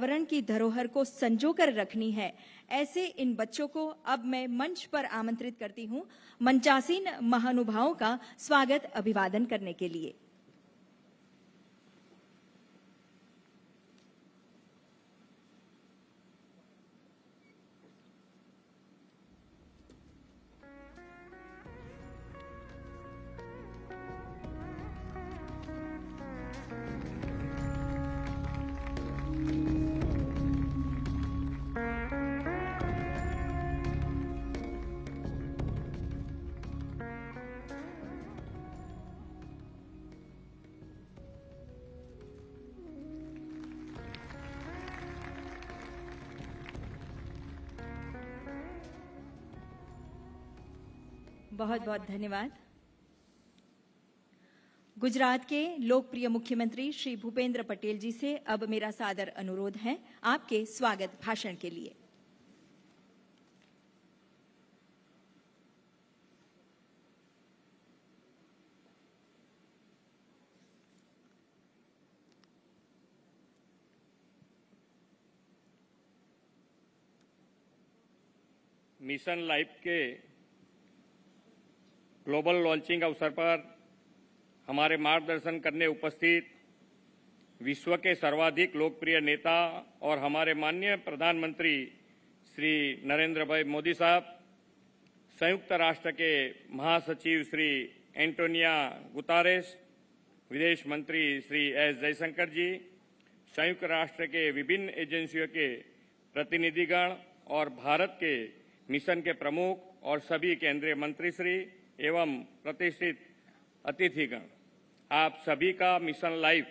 पर्यावरण की धरोहर को संजोकर रखनी है, ऐसे इन बच्चों को अब मैं मंच पर आमंत्रित करती हूं मंचासीन महानुभावों का स्वागत अभिवादन करने के लिए। बहुत बहुत धन्यवाद। गुजरात के लोकप्रिय मुख्यमंत्री श्री भूपेंद्र पटेल जी से अब मेरा सादर अनुरोध है आपके स्वागत भाषण के लिए। मिशन लाइफ के ग्लोबल लॉन्चिंग अवसर पर हमारे मार्गदर्शन करने उपस्थित विश्व के सर्वाधिक लोकप्रिय नेता और हमारे माननीय प्रधानमंत्री श्री नरेंद्र भाई मोदी साहब, संयुक्त राष्ट्र के महासचिव श्री एंटोनियो गुतेरेस, विदेश मंत्री श्री एस जयशंकर जी, संयुक्त राष्ट्र के विभिन्न एजेंसियों के प्रतिनिधिगण और भारत के मिशन के प्रमुख और सभी केंद्रीय मंत्रीश्री एवं प्रतिष्ठित अतिथिगण, आप सभी का मिशन लाइफ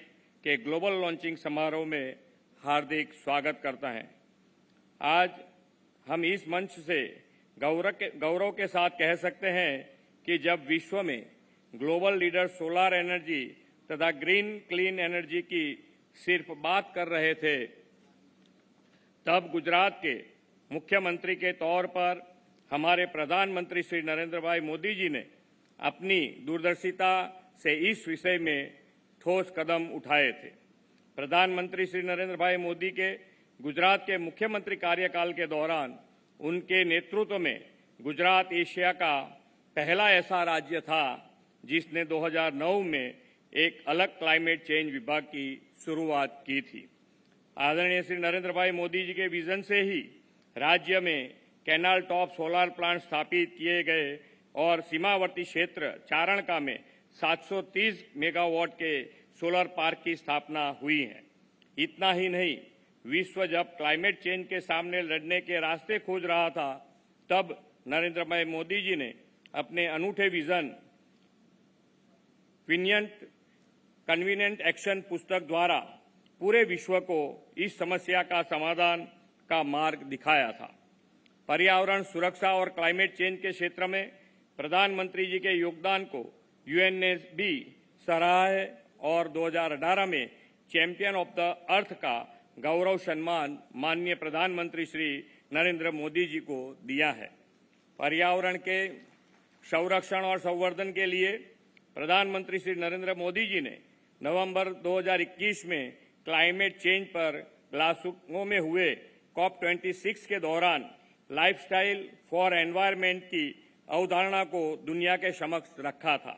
के ग्लोबल लॉन्चिंग समारोह में हार्दिक स्वागत करता है। आज हम इस मंच से गौरव के साथ कह सकते हैं कि जब विश्व में ग्लोबल लीडर सोलर एनर्जी तथा ग्रीन क्लीन एनर्जी की सिर्फ बात कर रहे थे, तब गुजरात के मुख्यमंत्री के तौर पर हमारे प्रधानमंत्री श्री नरेंद्र भाई मोदी जी ने अपनी दूरदर्शिता से इस विषय में ठोस कदम उठाए थे। प्रधानमंत्री श्री नरेंद्र भाई मोदी के गुजरात के मुख्यमंत्री कार्यकाल के दौरान उनके नेतृत्व में गुजरात एशिया का पहला ऐसा राज्य था जिसने 2009 में एक अलग क्लाइमेट चेंज विभाग की शुरुआत की थी। आदरणीय श्री नरेंद्र भाई मोदी जी के विजन से ही राज्य में कैनाल टॉप सोलर प्लांट स्थापित किए गए और सीमावर्ती क्षेत्र चारणका में 730 मेगावाट के सोलर पार्क की स्थापना हुई है। इतना ही नहीं, विश्व जब क्लाइमेट चेंज के सामने लड़ने के रास्ते खोज रहा था, तब नरेंद्र भाई मोदी जी ने अपने अनूठे विजन कन्वीनियंट एक्शन पुस्तक द्वारा पूरे विश्व को इस समस्या का समाधान का मार्ग दिखाया था। पर्यावरण सुरक्षा और क्लाइमेट चेंज के क्षेत्र में प्रधानमंत्री जी के योगदान को यूएन ने भी सराहा है और 2018 में चैंपियन ऑफ द अर्थ का गौरव सम्मान माननीय प्रधानमंत्री श्री नरेंद्र मोदी जी को दिया है। पर्यावरण के संरक्षण और संवर्धन के लिए प्रधानमंत्री श्री नरेंद्र मोदी जी ने नवंबर 2021 में क्लाइमेट चेंज पर ग्लासगो में हुए COP26 के दौरान लाइफस्टाइल फॉर एनवायरनमेंट की अवधारणा को दुनिया के समक्ष रखा था।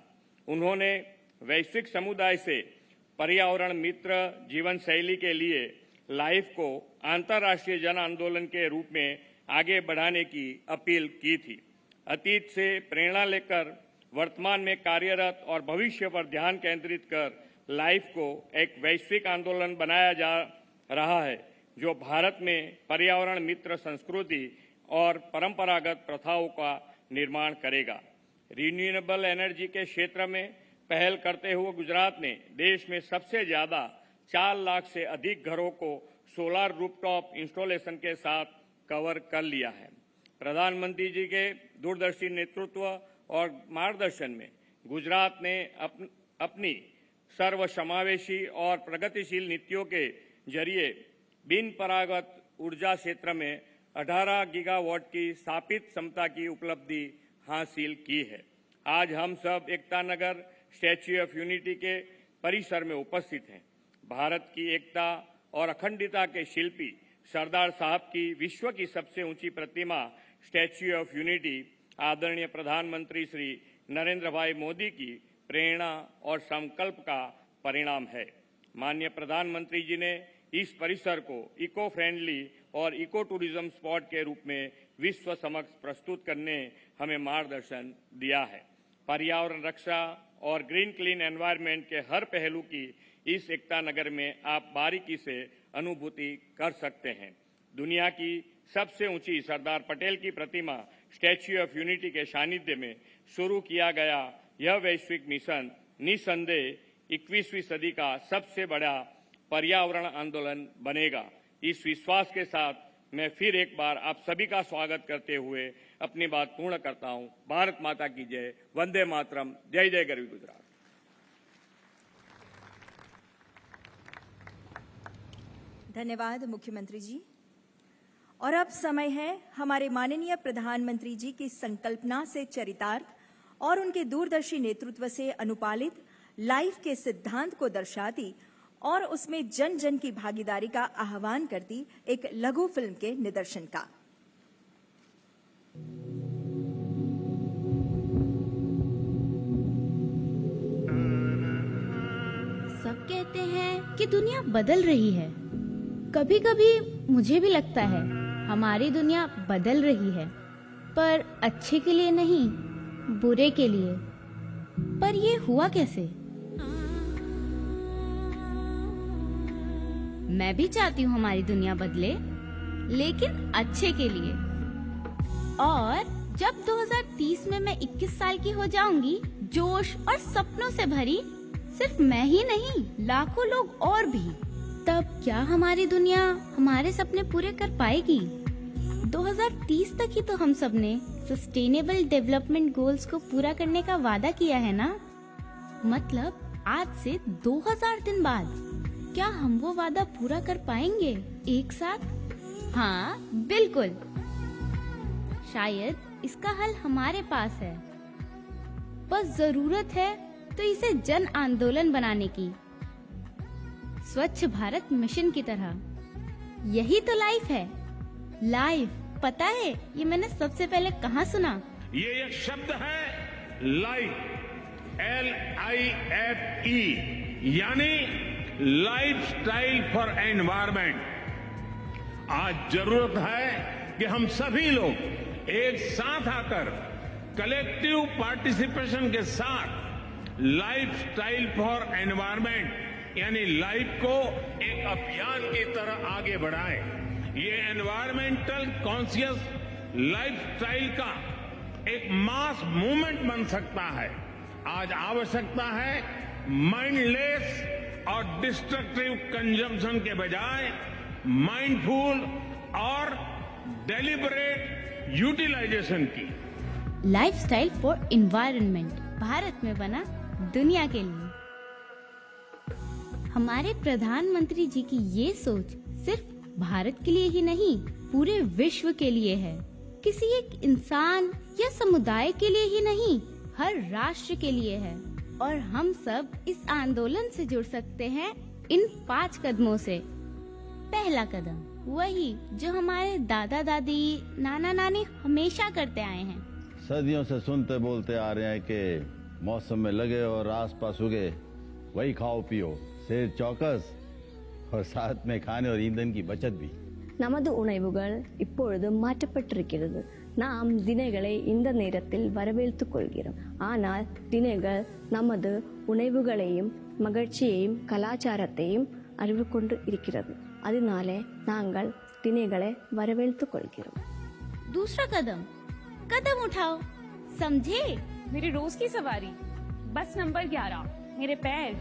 उन्होंने वैश्विक समुदाय से पर्यावरण मित्र जीवन शैली के लिए लाइफ को अंतर्राष्ट्रीय जन आंदोलन के रूप में आगे बढ़ाने की अपील की थी। अतीत से प्रेरणा लेकर वर्तमान में कार्यरत और भविष्य पर ध्यान केंद्रित कर लाइफ को एक वैश्विक आंदोलन बनाया जा रहा है, जो भारत में पर्यावरण मित्र संस्कृति और परंपरागत प्रथाओं का निर्माण करेगा। रिन्यूएबल एनर्जी के क्षेत्र में पहल करते हुए गुजरात ने देश में सबसे ज्यादा 4 लाख से अधिक घरों को सोलर रूफटॉप इंस्टॉलेशन के साथ कवर कर लिया है। प्रधानमंत्री जी के दूरदर्शी नेतृत्व और मार्गदर्शन में गुजरात ने अपनी सर्वसमावेशी और प्रगतिशील नीतियों के जरिए बिन परागत ऊर्जा क्षेत्र में 18 गीगावाट की स्थापित क्षमता की उपलब्धि हासिल की है। आज हम सब एकतानगर स्टैच्यू ऑफ यूनिटी के परिसर में उपस्थित हैं। भारत की एकता और अखंडता के शिल्पी सरदार साहब की विश्व की सबसे ऊंची प्रतिमा स्टैच्यू ऑफ यूनिटी आदरणीय प्रधानमंत्री श्री नरेंद्र भाई मोदी की प्रेरणा और संकल्प का परिणाम है। माननीय प्रधानमंत्री जी ने इस परिसर को इको फ्रेंडली और इको टूरिज्म स्पॉट के रूप में विश्व समक्ष प्रस्तुत करने हमें मार्गदर्शन दिया है। पर्यावरण रक्षा और ग्रीन क्लीन एनवायरनमेंट के हर पहलू की इस एकता नगर में आप बारीकी से अनुभूति कर सकते हैं। दुनिया की सबसे ऊंची सरदार पटेल की प्रतिमा स्टैच्यू ऑफ यूनिटी के सानिध्य में शुरू किया गया यह वैश्विक मिशन निसंदेह 21वीं सदी का सबसे बड़ा पर्यावरण आंदोलन बनेगा। इस विश्वास के साथ मैं फिर एक बार आप सभी का स्वागत करते हुए अपनी बात पूर्ण करता हूं। भारत माता की जय। वंदे मातरम। जय जय गरवी गुजरात। धन्यवाद मुख्यमंत्री जी। और अब समय है हमारे माननीय प्रधानमंत्री जी की संकल्पना से चरितार्थ और उनके दूरदर्शी नेतृत्व से अनुपालित लाइफ के सिद्धांत को दर्शाती और उसमें जन जन की भागीदारी का आह्वान करती एक लघु फिल्म के निदर्शन का। सब कहते हैं कि दुनिया बदल रही है। कभी कभी मुझे भी लगता है हमारी दुनिया बदल रही है, पर अच्छे के लिए नहीं, बुरे के लिए। पर ये हुआ कैसे? मैं भी चाहती हूँ हमारी दुनिया बदले, लेकिन अच्छे के लिए। और जब 2030 में मैं 21 साल की हो जाऊंगी, जोश और सपनों से भरी, सिर्फ मैं ही नहीं, लाखों लोग और भी, तब क्या हमारी दुनिया हमारे सपने पूरे कर पाएगी? 2030 तक ही तो हम सब ने सस्टेनेबल डेवलपमेंट गोल्स को पूरा करने का वादा किया है ना। मतलब आज से 2000 दिन बाद क्या हम वो वादा पूरा कर पाएंगे एक साथ? हाँ, बिल्कुल। शायद इसका हल हमारे पास है, बस जरूरत है तो इसे जन आंदोलन बनाने की, स्वच्छ भारत मिशन की तरह। यही तो लाइफ है। लाइफ, पता है ये मैंने सबसे पहले कहाँ सुना? ये एक शब्द है लाइफ, LIFE, यानी लाइफ स्टाइल फॉर एनवायरमेंट। आज जरूरत है कि हम सभी लोग एक साथ आकर कलेक्टिव पार्टिसिपेशन के साथ लाइफ स्टाइल फॉर एनवायरमेंट यानी लाइफ को एक अभियान की तरह आगे बढ़ाएं। ये एनवायरमेंटल कॉन्शियस लाइफस्टाइल का एक मास मूवमेंट बन सकता है। आज आवश्यकता है माइंडलेस और डिस्ट्रक्टिव कंजम्पशन के बजाय माइंडफुल और डेलिबरेट यूटिलाइजेशन की। लाइफस्टाइल फॉर एनवायरनमेंट भारत में बना दुनिया के लिए। हमारे प्रधानमंत्री जी की ये सोच सिर्फ भारत के लिए ही नहीं, पूरे विश्व के लिए है। किसी एक इंसान या समुदाय के लिए ही नहीं, हर राष्ट्र के लिए है। और हम सब इस आंदोलन से जुड़ सकते हैं इन 5 कदमों से। पहला कदम वही जो हमारे दादा दादी, नाना नानी हमेशा करते आए हैं। सदियों से सुनते बोलते आ रहे हैं कि मौसम में लगे और आसपास उगे वही खाओ पियो, सेहत चौकस और साथ में खाने और ईंधन की बचत भी। நமது உணவுகள் இப்பொழுது மாற்றப்பட்டிருக்கிறது. நாம் தினைகளை இந்த நேரத்தில் வரவேற்றுக் கொள்கிறோம். ஆனால் தினைகள் நமது உணவுகளையும் மகிழ்ச்சியையும் கலாச்சாரத்தையும் அறிவு கொண்டு இருக்கிறது. அதனாலே நாங்கள் தினைகளை வரவேற்றுக் கொள்கிறோம். दूसरा कदम, कदम उठाओ, समझे? मेरी रोज की सवारी, बस नंबर 11, मेरे पैर।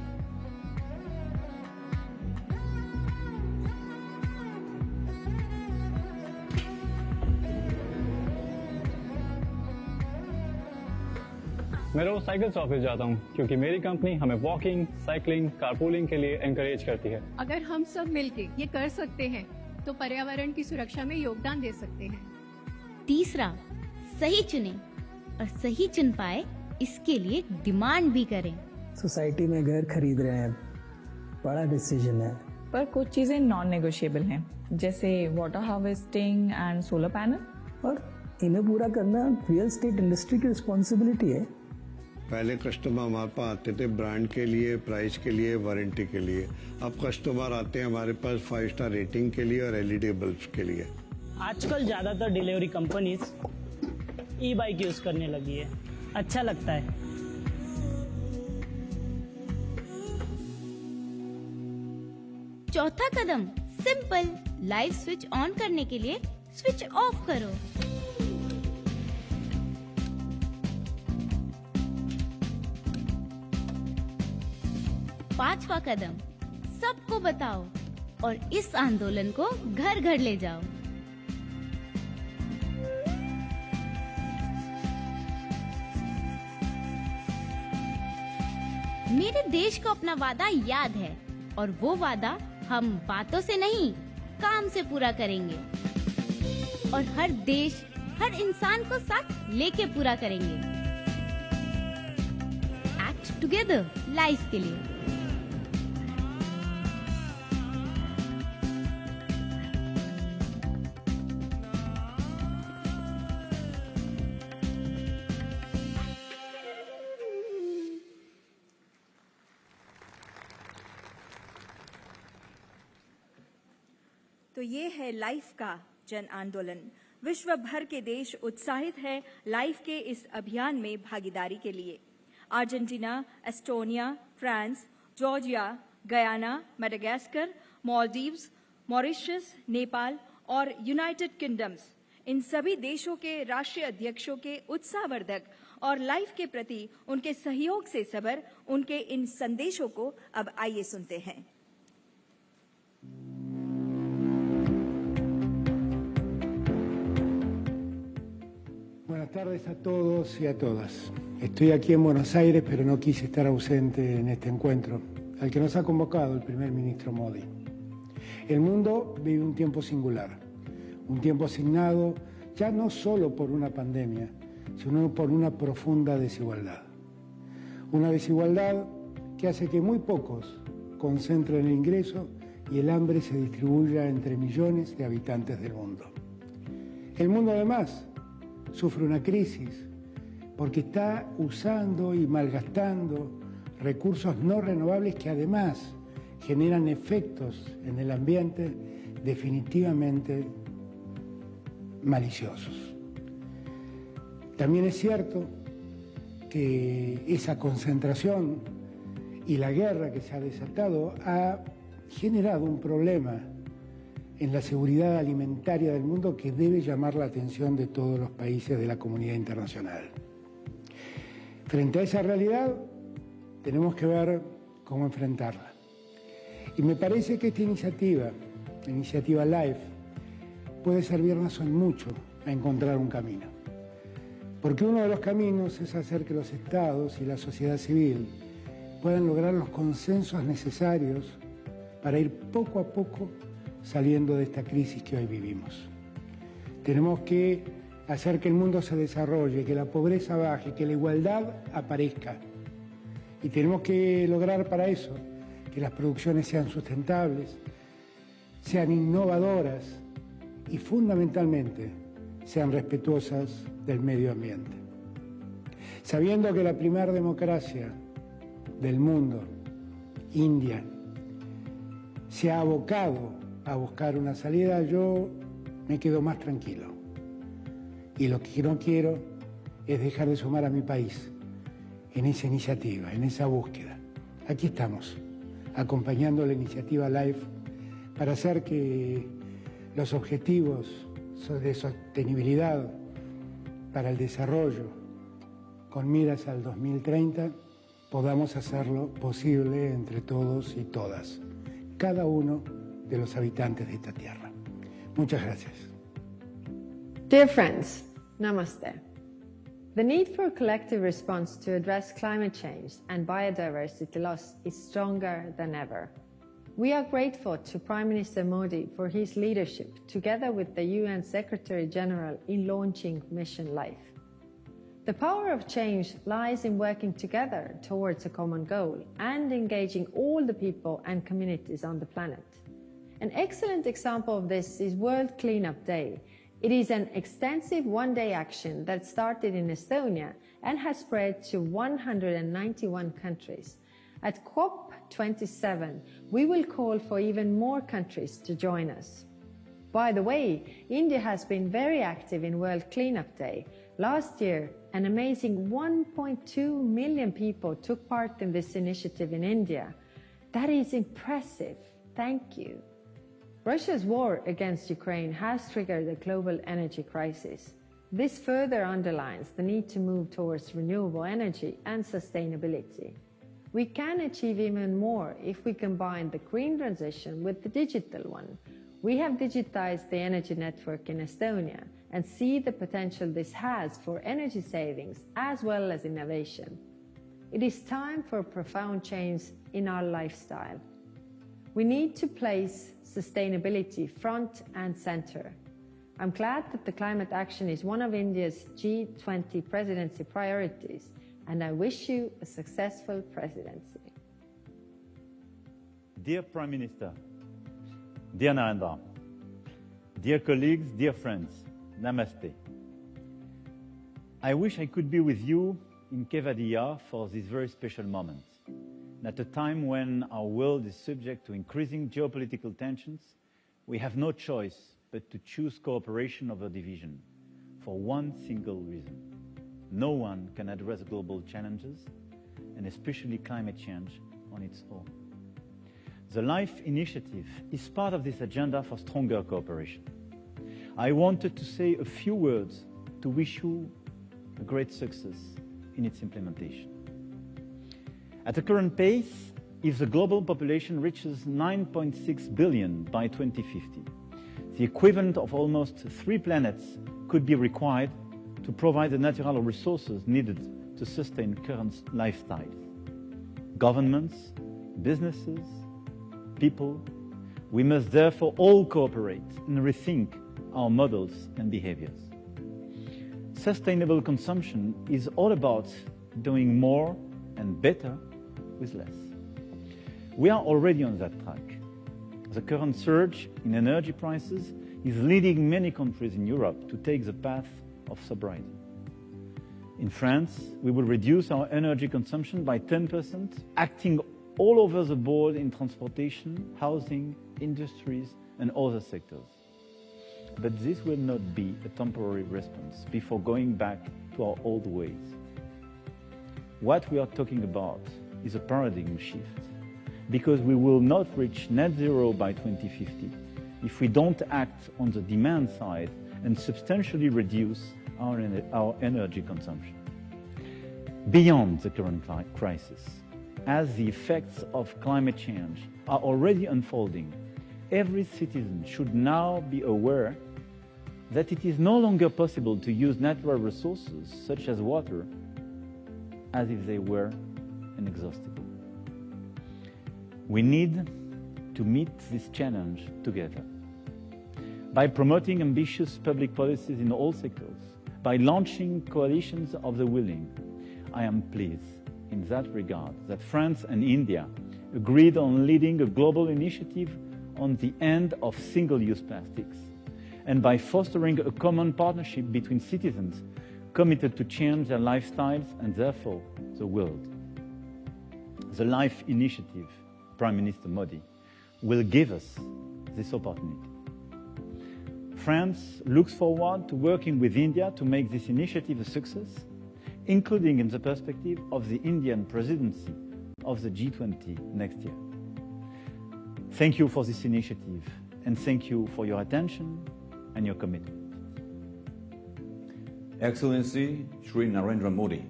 मैं रोज साइकिल से ऑफिस जाता हूँ क्योंकि मेरी कंपनी हमें वॉकिंग, साइकिलिंग, कारपूलिंग के लिए एनकरेज करती है। अगर हम सब मिलके ये कर सकते हैं तो पर्यावरण की सुरक्षा में योगदान दे सकते हैं। तीसरा, सही चुने और सही चुन पाए इसके लिए डिमांड भी करें। सोसाइटी में घर खरीद रहे हैं, बड़ा डिसीजन है, पर कुछ चीजें नॉन नेगोशिएबल हैं, जैसे water harvesting and solar panel. और इन्हें पूरा करना रियल एस्टेट इंडस्ट्री की रिस्पॉन्सिबिलिटी है। पहले कस्टमर हमारे पास आते थे ब्रांड के लिए, प्राइस के लिए, वारंटी के लिए। अब कस्टमर आते हैं हमारे पास 5 स्टार रेटिंग के लिए और एलईडी बल्ब के लिए। आजकल ज्यादातर डिलीवरी कंपनीज ई बाइक यूज करने लगी है, अच्छा लगता है। चौथा कदम सिंपल, लाइव स्विच ऑन करने के लिए स्विच ऑफ करो। पांचवा कदम सबको बताओ और इस आंदोलन को घर घर ले जाओ। मेरे देश को अपना वादा याद है और वो वादा हम बातों से नहीं, काम से पूरा करेंगे और हर देश, हर इंसान को साथ लेके पूरा करेंगे। एक्ट टुगेदर लाइफ के लिए। तो ये है लाइफ का जन आंदोलन। विश्व भर के देश उत्साहित है लाइफ के इस अभियान में भागीदारी के लिए। Argentina, Estonia, France, Georgia, Guyana, Madagascar, Maldives, Mauritius, Nepal और यूनाइटेड किंगडम्स, इन सभी देशों के राष्ट्रीय अध्यक्षों के उत्साहवर्धक और लाइफ के प्रति उनके सहयोग से सबर उनके इन संदेशों को अब आइए सुनते हैं। Buenas tardes a todos y a todas. Estoy aquí en Buenos Aires, pero no quise estar ausente en este encuentro, al que nos ha convocado el primer ministro Modi. El mundo vive un tiempo singular, un tiempo signado ya no solo por una pandemia, sino por una profunda desigualdad. Una desigualdad que hace que muy pocos concentren el ingreso y el hambre se distribuya entre millones de habitantes del mundo. El mundo además sufre una crisis porque está usando y malgastando recursos no renovables que además generan efectos en el ambiente definitivamente maliciosos. También es cierto que esa concentración y la guerra que se ha desatado ha generado un problema en la seguridad alimentaria del mundo que debe llamar la atención de todos los países de la comunidad internacional. Frente a esa realidad, tenemos que ver cómo enfrentarla. Y me parece que esta iniciativa, la iniciativa LiFE, puede servirnos en mucho a encontrar un camino. Porque uno de los caminos es hacer que los estados y la sociedad civil puedan lograr los consensos necesarios para ir poco a poco saliendo de esta crisis que hoy vivimos. Tenemos que hacer que el mundo se desarrolle, que la pobreza baje, que la igualdad aparezca. Y tenemos que lograr para eso que las producciones sean sustentables, sean innovadoras y fundamentalmente sean respetuosas del medio ambiente. Sabiendo que la primera democracia del mundo, India, se ha abocado a buscar una salida, yo me quedo más tranquilo. Y lo que no quiero es dejar de sumar a mi país en esa iniciativa, en esa búsqueda. Aquí estamos, acompañando la iniciativa LiFE para hacer que los objetivos de sostenibilidad para el desarrollo con miras al 2030 podamos hacerlo posible entre todos y todas, cada uno de los habitantes de esta tierra. Muchas gracias. Dear friends, Namaste. The need for a collective response to address climate change and biodiversity loss is stronger than ever. We are grateful to Prime Minister Modi for his leadership, together with the UN Secretary General, in launching Mission LiFE. The power of change lies in working together towards a common goal and engaging all the people and communities on the planet. An excellent example of this is World Cleanup Day. It is an extensive one-day action that started in Estonia and has spread to 191 countries. At COP27, we will call for even more countries to join us. By the way, India has been very active in World Cleanup Day. Last year, an amazing 1.2 million people took part in this initiative in India. That is impressive. Thank you. Russia's war against Ukraine has triggered a global energy crisis. This further underlines the need to move towards renewable energy and sustainability. We can achieve even more if we combine the green transition with the digital one. We have digitized the energy network in Estonia and see the potential this has for energy savings as well as innovation. It is time for a profound change in our lifestyle. We need to place sustainability front and center. I'm glad that the climate action is one of India's G20 presidency priorities, and I wish you a successful presidency. Dear Prime Minister, dear Narendra, dear colleagues, dear friends, Namaste. I wish I could be with you in Kevadia for this very special moment. At a time when our world is subject to increasing geopolitical tensions, we have no choice but to choose cooperation over division for one single reason. No one can address global challenges, and especially climate change, on its own. The LiFE initiative is part of this agenda for stronger cooperation. I wanted to say a few words to wish you a great success in its implementation. At the current pace, if the global population reaches 9.6 billion by 2050, the equivalent of almost 3 planets could be required to provide the natural resources needed to sustain current lifestyles. Governments, businesses, people, we must therefore all cooperate and rethink our models and behaviors. Sustainable consumption is all about doing more and better with less. We are already on that track. The current surge in energy prices is leading many countries in Europe to take the path of sobriety. In France, we will reduce our energy consumption by 10%, acting all over the board in transportation, housing, industries, and other sectors. But this will not be a temporary response before going back to our old ways. What we are talking about is a paradigm shift, because we will not reach net zero by 2050 if we don't act on the demand side and substantially reduce our energy consumption. Beyond the current crisis, as the effects of climate change are already unfolding, every citizen should now be aware that it is no longer possible to use natural resources such as water as if they were inexhaustible. We need to meet this challenge together by promoting ambitious public policies in all sectors, by launching coalitions of the willing. I am pleased in that regard that France and India agreed on leading a global initiative on the end of single-use plastics, and by fostering a common partnership between citizens committed to change their lifestyles and therefore the world. The LiFE initiative, Prime Minister Modi, will give us this opportunity. France looks forward to working with India to make this initiative a success, including in the perspective of the Indian presidency of the G20 next year. Thank you for this initiative, and thank you for your attention and your commitment. Excellency Shri Narendra Modi,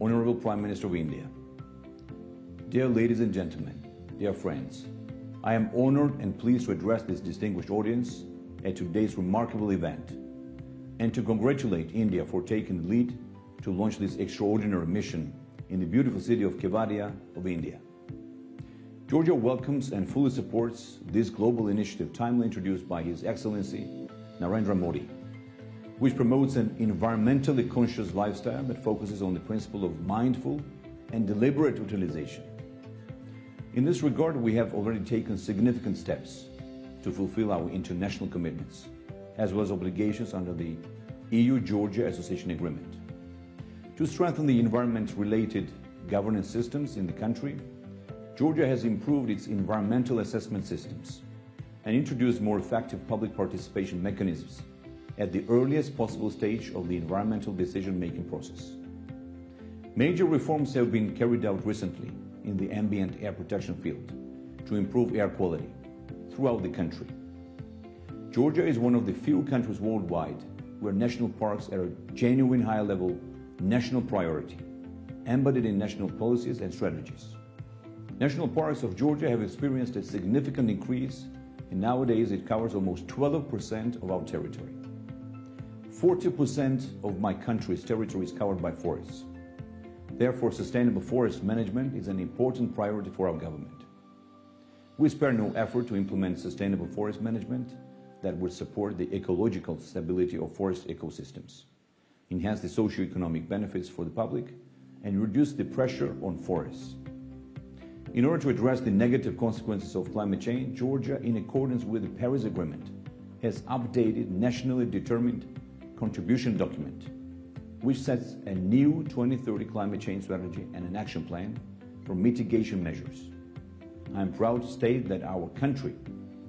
Honorable Prime Minister of India, dear ladies and gentlemen, dear friends, I am honored and pleased to address this distinguished audience at today's remarkable event and to congratulate India for taking the lead to launch this extraordinary mission in the beautiful city of Kevadia of India. Georgia welcomes and fully supports this global initiative timely introduced by His Excellency Narendra Modi. which promotes an environmentally conscious lifestyle that focuses on the principle of mindful and deliberate utilization. In this regard, we have already taken significant steps to fulfill our international commitments, as well as obligations under the EU-Georgia Association Agreement. To strengthen the environment-related governance systems in the country, Georgia has improved its environmental assessment systems and introduced more effective public participation mechanisms at the earliest possible stage of the environmental decision-making process. Major reforms have been carried out recently in the ambient air protection field to improve air quality throughout the country. Georgia is one of the few countries worldwide where national parks are a genuine high-level national priority, embedded in national policies and strategies. National parks of Georgia have experienced a significant increase, and nowadays it covers almost 12% of our territory. 40% of my country's territory is covered by forests. Therefore, sustainable forest management is an important priority for our government. We spare no effort to implement sustainable forest management that would support the ecological stability of forest ecosystems, enhance the socio-economic benefits for the public, and reduce the pressure on forests. In order to address the negative consequences of climate change, Georgia, in accordance with the Paris Agreement, has updated nationally determined contribution document, which sets a new 2030 climate change strategy and an action plan for mitigation measures. I am proud to state that our country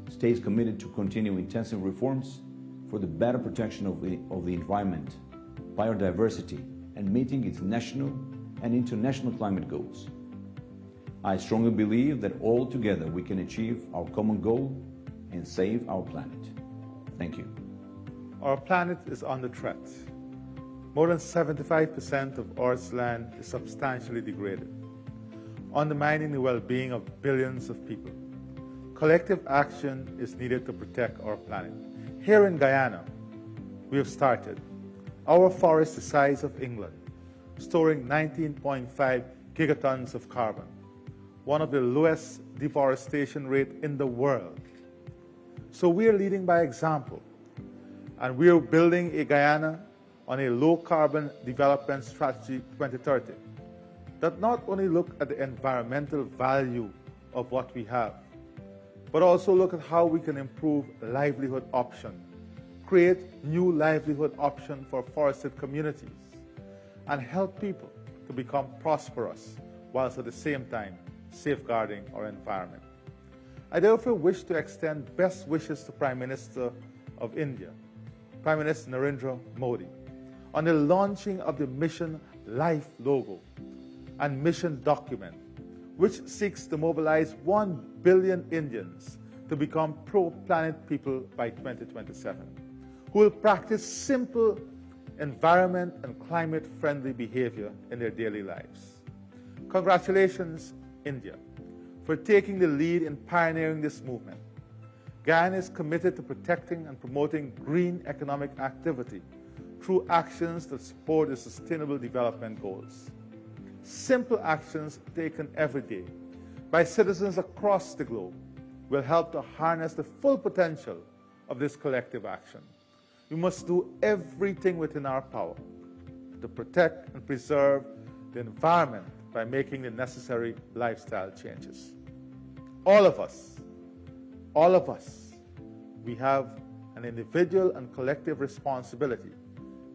stays committed to continue intensive reforms for the better protection of the environment, biodiversity, and meeting its national and international climate goals. I strongly believe that all together we can achieve our common goal and save our planet. Thank you. Our planet is under threat. More than 75% of Earth's land is substantially degraded, undermining the well-being of billions of people. Collective action is needed to protect our planet. Here in Guyana, we have started. Our forest the size of England, storing 19.5 gigatons of carbon, one of the lowest deforestation rates in the world. So we are leading by example, and we are building a Guyana on a low-carbon development strategy 2030 that not only look at the environmental value of what we have, but also look at how we can improve livelihood options, create new livelihood options for forested communities, and help people to become prosperous whilst at the same time safeguarding our environment. I therefore wish to extend best wishes to Prime Minister of India, Prime Minister Narendra Modi, on the launching of the Mission LiFE logo and mission document, which seeks to mobilize 1 billion Indians to become pro-planet people by 2027, who will practice simple environment and climate-friendly behavior in their daily lives. Congratulations, India, for taking the lead in pioneering this movement. Guyana is committed to protecting and promoting green economic activity through actions that support the Sustainable Development Goals. Simple actions taken every day by citizens across the globe will help to harness the full potential of this collective action. We must do everything within our power to protect and preserve the environment by making the necessary lifestyle changes. All of us, we have an individual and collective responsibility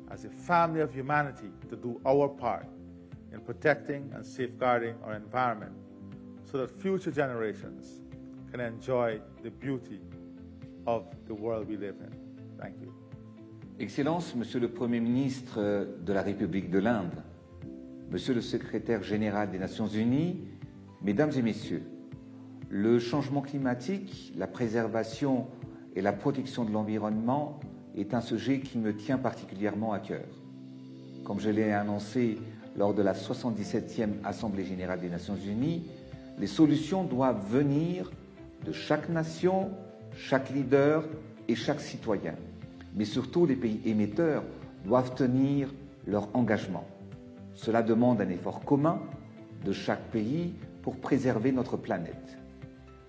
as a family of humanity to do our part in protecting and safeguarding our environment so that future generations can enjoy the beauty of the world we live in. Thank you. Excellences, Monsieur le Premier ministre de la République de l'Inde, Monsieur le Secrétaire général des Nations Unies, Mesdames et Messieurs, le changement climatique, la préservation et la protection de l'environnement est un sujet qui me tient particulièrement à cœur. Comme je l'ai annoncé lors de la 77e Assemblée générale des Nations Unies, les solutions doivent venir de chaque nation, chaque leader et chaque citoyen. Mais surtout, les pays émetteurs doivent tenir leur engagement. Cela demande un effort commun de chaque pays pour préserver notre planète.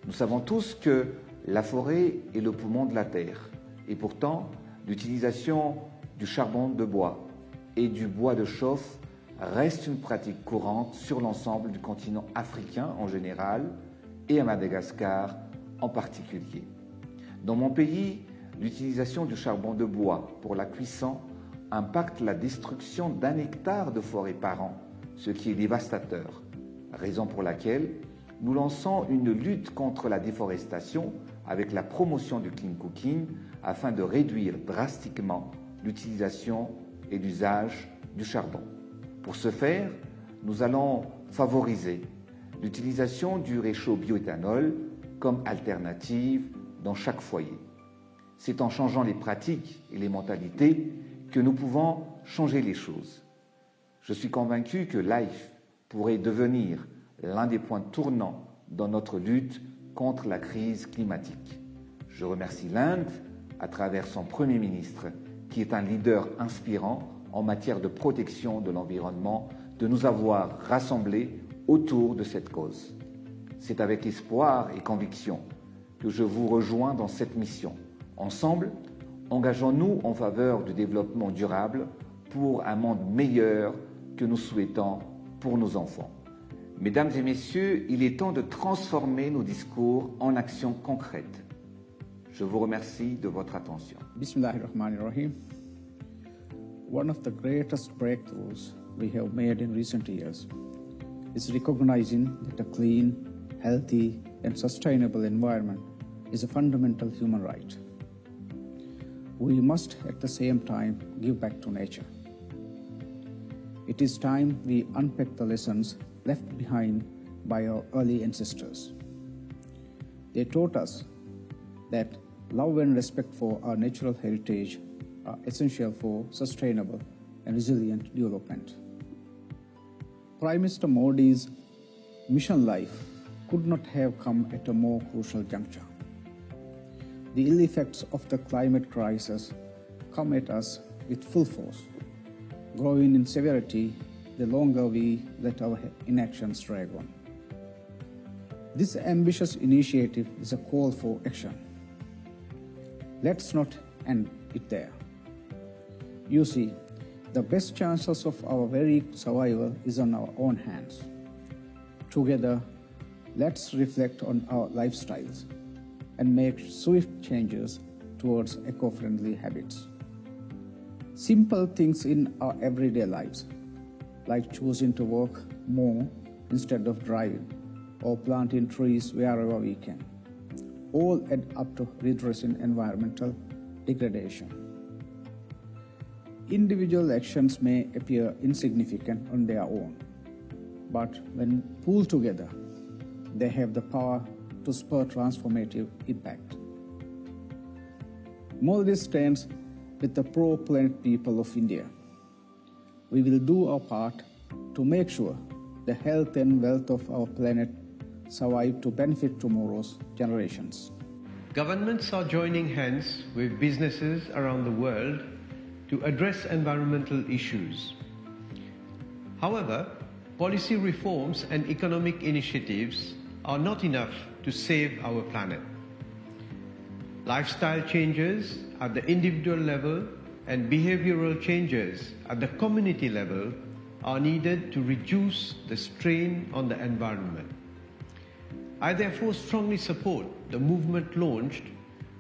Nous savons tous que la forêt est le poumon de la Terre et pourtant, l'utilisation du charbon de bois et du bois de chauffe reste une pratique courante sur l'ensemble du continent africain en général et à Madagascar en particulier. Dans mon pays, l'utilisation du charbon de bois pour la cuisson impacte la destruction d'1 hectare de forêt par an, ce qui est dévastateur, raison pour laquelle nous lançons une lutte contre la déforestation avec la promotion du clean cooking afin de réduire drastiquement l'utilisation et l'usage du charbon. Pour ce faire, nous allons favoriser l'utilisation du réchaud bioéthanol comme alternative dans chaque foyer. C'est en changeant les pratiques et les mentalités que nous pouvons changer les choses. Je suis convaincu que LiFE pourrait devenir l'un des points tournants dans notre lutte contre la crise climatique. Je remercie l'Inde, à travers son Premier ministre, qui est un leader inspirant en matière de protection de l'environnement, de nous avoir rassemblés autour de cette cause. C'est avec espoir et conviction que je vous rejoins dans cette mission. Ensemble, engageons-nous en faveur du développement durable pour un monde meilleur que nous souhaitons pour nos enfants. Mesdames et messieurs, il est temps de transformer nos discours en actions concrètes. Je vous remercie de votre attention. Bismillahirrahmanirrahim. One of the greatest breakthroughs we have made in recent years is recognizing that a clean, healthy, and sustainable environment is a fundamental human right. We must at the same time give back to nature. It is time we unpack the lessons left behind by our early ancestors. They taught us that love and respect for our natural heritage are essential for sustainable and resilient development. Prime Minister Modi's mission LiFE could not have come at a more crucial juncture. The ill effects of the climate crisis come at us with full force, growing in severity the longer we let our inactions drag on. This ambitious initiative is a call for action. Let's not end it there. You see, the best chances of our very survival is on our own hands. Together, let's reflect on our lifestyles and make swift changes towards eco-friendly habits. Simple things in our everyday lives, like choosing to walk more instead of driving, or planting trees wherever we can, all add up to redressing environmental degradation. Individual actions may appear insignificant on their own, but when pulled together, they have the power to spur transformative impact. Modi stands with the pro-planet people of India. We will do our part to make sure the health and wealth of our planet survive to benefit tomorrow's generations. Governments are joining hands with businesses around the world to address environmental issues. However, policy reforms and economic initiatives are not enough to save our planet. Lifestyle changes at the individual level and behavioral changes at the community level are needed to reduce the strain on the environment. I therefore strongly support the movement launched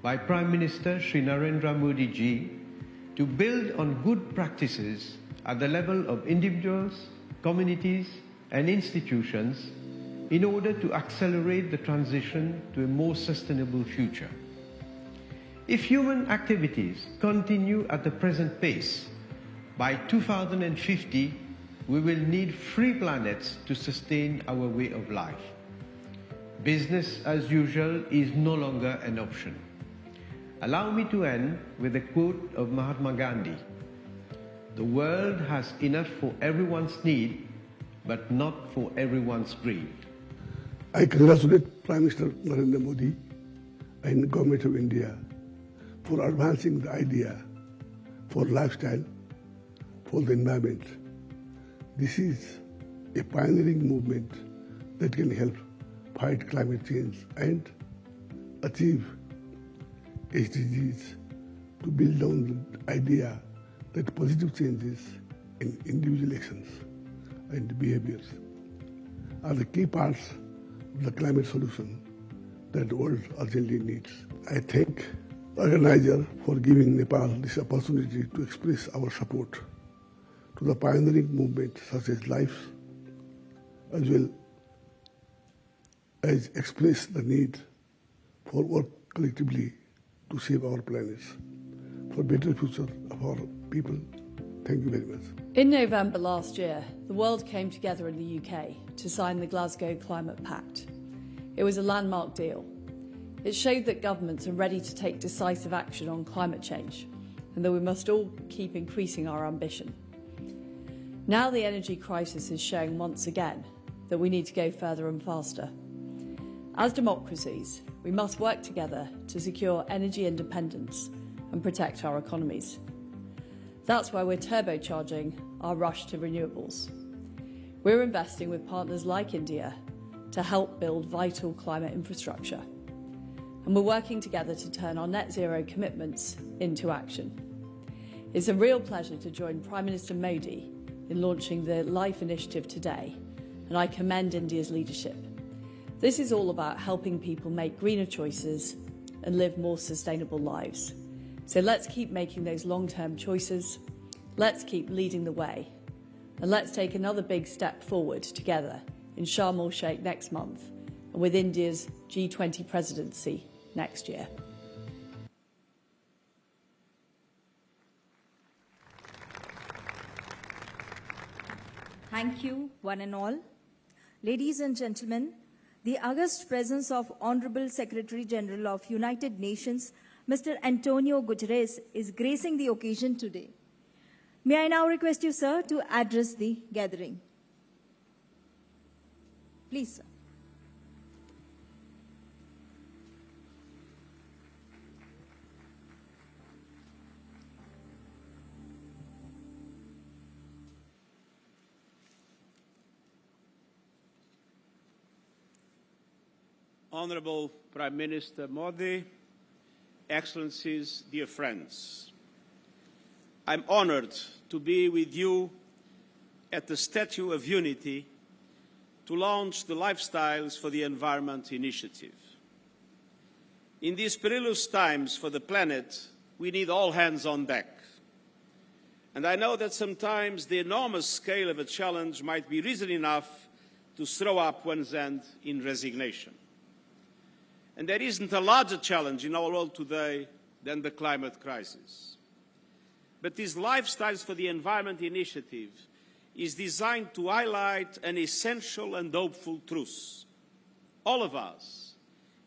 by Prime Minister Shri Narendra Modi ji to build on good practices at the level of individuals, communities and institutions in order to accelerate the transition to a more sustainable future. If human activities continue at the present pace, by 2050 we will need 3 planets to sustain our way of life. Business as usual is no longer an option. Allow me to end with a quote of Mahatma Gandhi. The world has enough for everyone's need, but not for everyone's greed. I congratulate Prime Minister Narendra Modi and the Government of India for advancing the idea for lifestyle, for the environment. This is a pioneering movement that can help fight climate change and achieve SDGs to build on the idea that positive changes in individual actions and behaviors are the key parts of the climate solution that the world urgently needs. I thank the organizer for giving Nepal this opportunity to express our support to the pioneering movement such as LiFE, as well as express the need for work collectively to save our planet for better future of our people. Thank you very much. In November last year, the world came together in the UK to sign the Glasgow Climate Pact. It was a landmark deal. It showed that governments are ready to take decisive action on climate change and that we must all keep increasing our ambition. Now the energy crisis is showing once again that we need to go further and faster. As democracies, we must work together to secure energy independence and protect our economies. That's why we're turbocharging our rush to renewables. We're investing with partners like India to help build vital climate infrastructure. And we're working together to turn our net zero commitments into action. It's a real pleasure to join Prime Minister Modi in launching the LiFE initiative today, and I commend India's leadership. This is all about helping people make greener choices and live more sustainable lives. So let's keep making those long-term choices, let's keep leading the way, and let's take another big step forward together in Sharm el-Sheikh next month and with India's G20 presidency next year. Thank you, one and all. Ladies and gentlemen, the august presence of Honorable Secretary General of United Nations, Mr. Antonio Guterres, is gracing the occasion today. May I now request you, sir, to address the gathering. Please, sir. Honorable Prime Minister Modi, Excellencies, dear friends, I'm honored to be with you at the Statue of Unity to launch the Lifestyles for the Environment initiative. In these perilous times for the planet, we need all hands on deck. And I know that sometimes the enormous scale of a challenge might be reason enough to throw up one's hand in resignation. And there isn't a larger challenge in our world today than the climate crisis. But this Lifestyles for the Environment initiative is designed to highlight an essential and hopeful truth. All of us,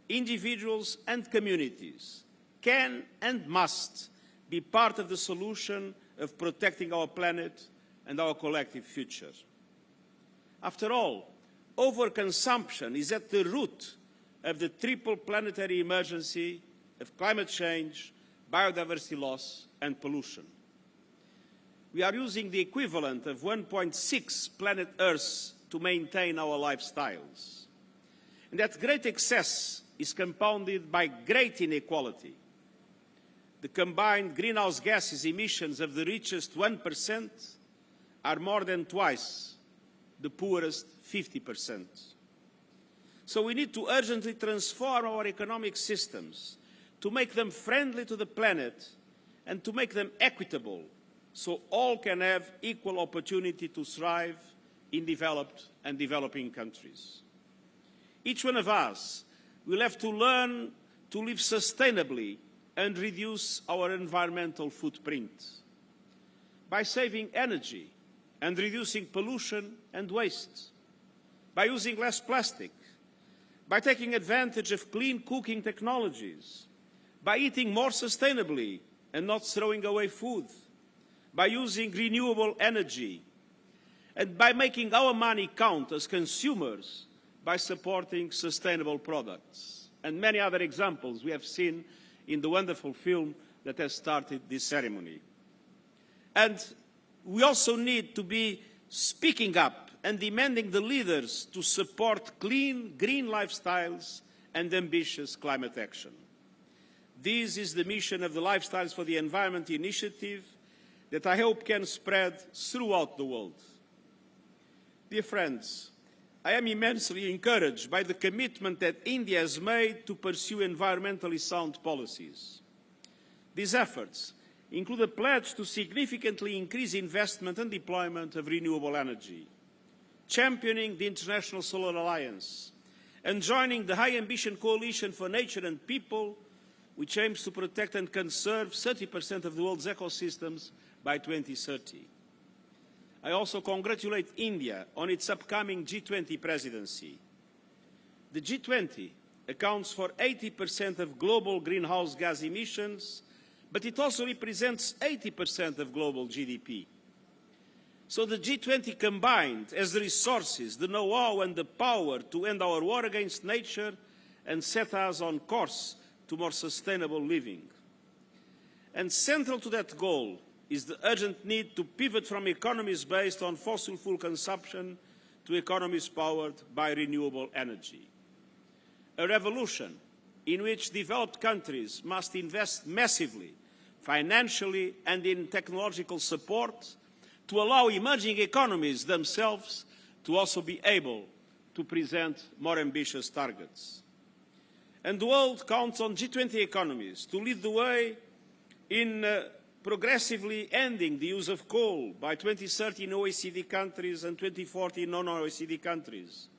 individuals and communities, can and must be part of the solution of protecting our planet and our collective future. After all, overconsumption is at the root of the triple planetary emergency of climate change, biodiversity loss and pollution. We are using the equivalent of 1.6 planet Earths to maintain our lifestyles. And that great excess is compounded by great inequality. The combined greenhouse gases emissions of the richest 1% are more than twice the poorest 50%. So we need to urgently transform our economic systems to make them friendly to the planet and to make them equitable so all can have equal opportunity to thrive in developed and developing countries. Each one of us will have to learn to live sustainably and reduce our environmental footprint by saving energy and reducing pollution and waste, by using less plastic, by taking advantage of clean cooking technologies, by eating more sustainably and not throwing away food, by using renewable energy, and by making our money count as consumers by supporting sustainable products. And many other examples we have seen in the wonderful film that has started this ceremony. And we also need to be speaking up and demanding the leaders to support clean, green lifestyles and ambitious climate action. This is the mission of the Lifestyles for the Environment initiative, that I hope can spread throughout the world. Dear friends, I am immensely encouraged by the commitment that India has made to pursue environmentally sound policies. These efforts include a pledge to significantly increase investment and deployment of renewable energy, championing the International Solar Alliance, and joining the High Ambition Coalition for Nature and People, which aims to protect and conserve 30% of the world's ecosystems by 2030. I also congratulate India on its upcoming G20 presidency. The G20 accounts for 80% of global greenhouse gas emissions, but it also represents 80% of global GDP. So the G20 combined has the resources, the know-how and the power to end our war against nature and set us on course to more sustainable living. And central to that goal is the urgent need to pivot from economies based on fossil fuel consumption to economies powered by renewable energy. A revolution in which developed countries must invest massively, financially and in technological support to allow emerging economies themselves to also be able to present more ambitious targets. And the world counts on G20 economies to lead the way in progressively ending the use of coal by 2030 in OECD countries and 2040 in non-OECD countries.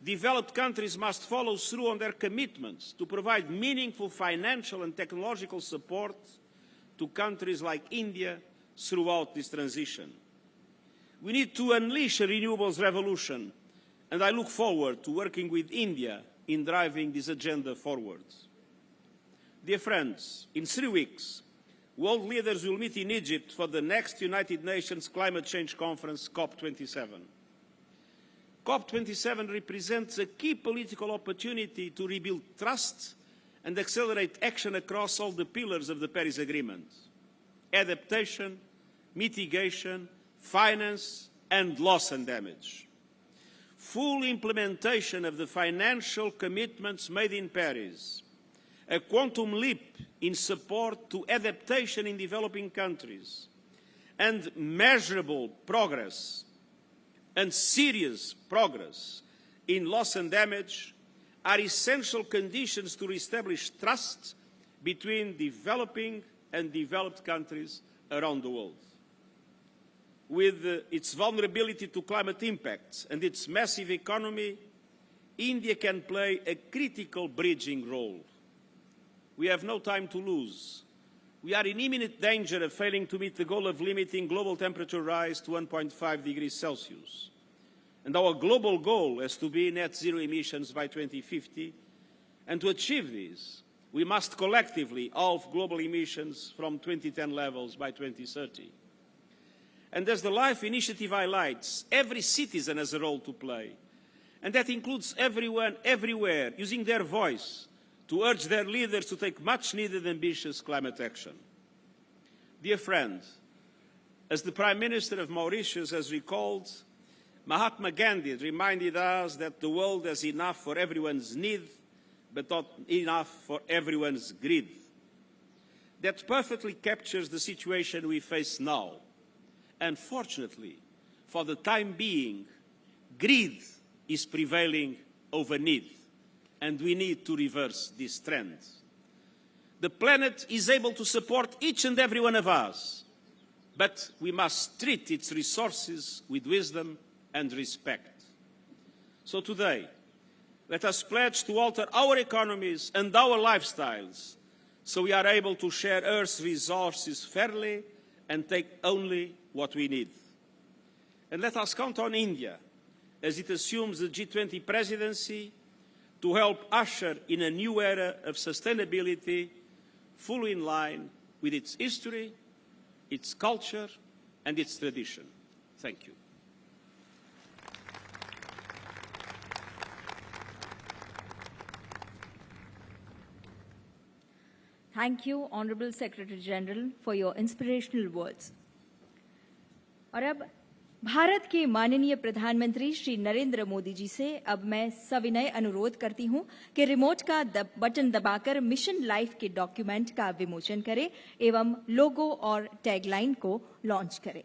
Developed countries must follow through on their commitments to provide meaningful financial and technological support to countries like India throughout this transition. We need to unleash a renewables revolution, and I look forward to working with India in driving this agenda forward. Dear friends, in 3 weeks, world leaders will meet in Egypt for the next United Nations Climate Change Conference, COP27. COP27 represents a key political opportunity to rebuild trust and accelerate action across all the pillars of the Paris Agreement: adaptation, mitigation, finance, and loss and damage. Full implementation of the financial commitments made in Paris, a quantum leap in support to adaptation in developing countries, and measurable progress and serious progress in loss and damage are essential conditions to reestablish trust between developing and developed countries around the world. With its vulnerability to climate impacts and its massive economy, India can play a critical bridging role. We have no time to lose. We are in imminent danger of failing to meet the goal of limiting global temperature rise to 1.5 degrees Celsius. And our global goal has to be net zero emissions by 2050. And to achieve this, we must collectively halve global emissions from 2010 levels by 2030. And as the LiFE initiative highlights, every citizen has a role to play. And that includes everyone, everywhere, using their voice to urge their leaders to take much-needed ambitious climate action. Dear friend, as the Prime Minister of Mauritius has recalled, Mahatma Gandhi reminded us that the world has enough for everyone's need, but not enough for everyone's greed. That perfectly captures the situation we face now. Unfortunately, for the time being, greed is prevailing over need, and we need to reverse this trend. The planet is able to support each and every one of us, but we must treat its resources with wisdom and respect. So today, let us pledge to alter our economies and our lifestyles so we are able to share Earth's resources fairly and take only what we need. And let us count on India, as it assumes the G20 presidency, to help usher in a new era of sustainability fully in line with its history, its culture, and its tradition. Thank you. Thank you, Honorable Secretary General, for your inspirational words. और अब भारत के माननीय प्रधानमंत्री श्री नरेंद्र मोदी जी से अब मैं सविनय अनुरोध करती हूं कि रिमोट का बटन दबाकर मिशन लाइफ के डॉक्यूमेंट का विमोचन करें एवं लोगो और टैगलाइन को लॉन्च करें।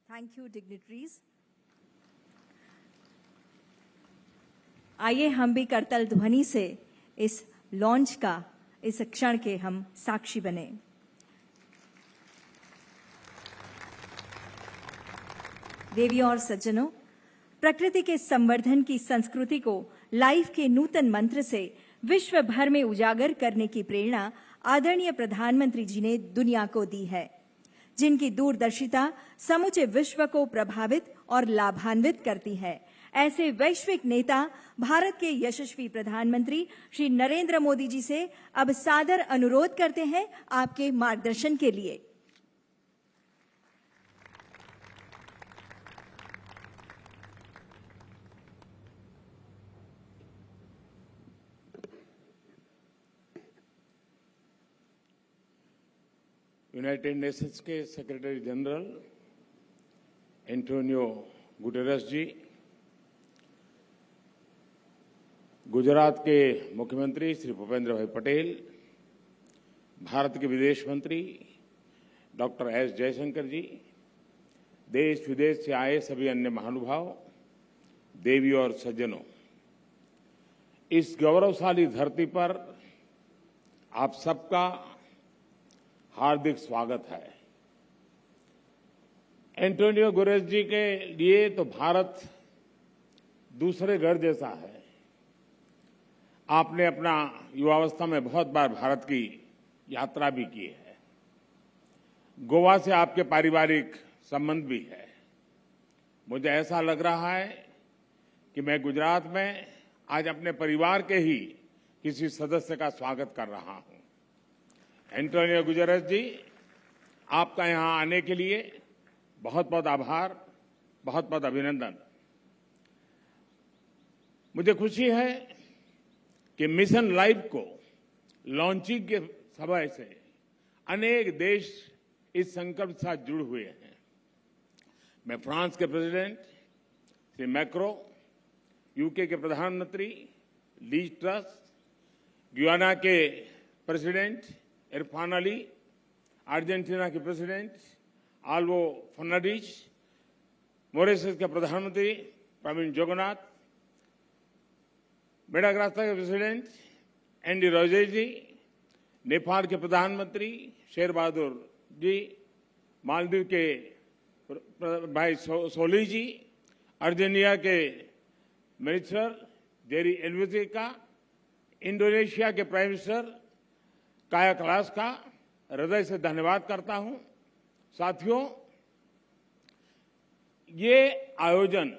Thank you dignitaries. आइए हम भी करतल ध्वनि से इस लॉन्च का, इस क्षण के हम साक्षी बने। देवियों और सज्जनों, प्रकृति के संवर्धन की संस्कृति को लाइफ के नूतन मंत्र से विश्व भर में उजागर करने की प्रेरणा आदरणीय प्रधानमंत्री जी ने दुनिया को दी है, जिनकी दूरदर्शिता समूचे विश्व को प्रभावित और लाभान्वित करती है। ऐसे वैश्विक नेता भारत के यशस्वी प्रधानमंत्री श्री नरेंद्र मोदी जी से अब सादर अनुरोध करते हैं आपके मार्गदर्शन के लिए। यूनाइटेड नेशंस के सेक्रेटरी जनरल एंटोनियो गुटेरेस जी, गुजरात के मुख्यमंत्री श्री भूपेंद्र भाई पटेल, भारत के विदेश मंत्री डॉक्टर एस जयशंकर जी, देश विदेश से आए सभी अन्य महानुभाव, देवी और सज्जनों, इस गौरवशाली धरती पर आप सबका हार्दिक स्वागत है। एंटोनियो गुटेरेस जी के लिए तो भारत दूसरे घर जैसा है। आपने अपना युवावस्था में बहुत बार भारत की यात्रा भी की है। गोवा से आपके पारिवारिक संबंध भी है। मुझे ऐसा लग रहा है कि मैं गुजरात में आज अपने परिवार के ही किसी सदस्य का स्वागत कर रहा हूं। एंटोनियो गुटेरेस जी, आपका यहां आने के लिए बहुत बहुत आभार, बहुत बहुत अभिनंदन। मुझे खुशी है कि मिशन लाइफ को लॉन्चिंग के समय से अनेक देश इस संकल्प के साथ जुड़े हुए हैं। मैं फ्रांस के प्रेसिडेंट श्री मैक्रो, यूके के प्रधानमंत्री लीज ट्रस, गुयाना के प्रेसिडेंट इरफान अली, अर्जेंटीना के प्रेसिडेंट आल्वो फर्नांडिज, मॉरिशस के प्रधानमंत्री प्रवीण जगन्नाथ, मेडागास्कर के प्रेसिडेंट एंडी रोजे जी, नेपाल के प्रधानमंत्री शेर बहादुर जी, मालदीव के भाई सोली जी, अर्जेंटीना के मिनिस्टर जेरी एल्वेजी का, इंडोनेशिया के प्राइम मिनिस्टर काया कलास का हृदय से धन्यवाद करता हूं। साथियों, ये आयोजन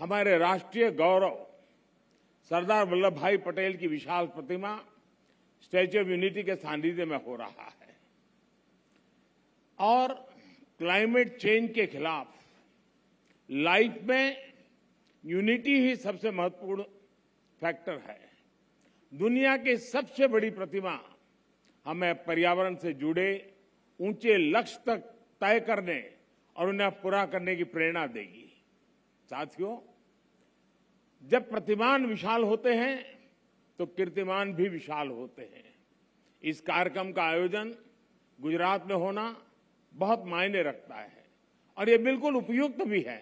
हमारे राष्ट्रीय गौरव सरदार वल्लभ भाई पटेल की विशाल प्रतिमा स्टैच्यू ऑफ यूनिटी के सानिध्य में हो रहा है और क्लाइमेट चेंज के खिलाफ लाइफ में यूनिटी ही सबसे महत्वपूर्ण फैक्टर है। दुनिया की सबसे बड़ी प्रतिमा हमें पर्यावरण से जुड़े ऊंचे लक्ष्य तक तय करने और उन्हें पूरा करने की प्रेरणा देगी। साथियों, जब प्रतिमान विशाल होते हैं तो कीर्तिमान भी विशाल होते हैं। इस कार्यक्रम का आयोजन गुजरात में होना बहुत मायने रखता है और ये बिल्कुल उपयुक्त भी है।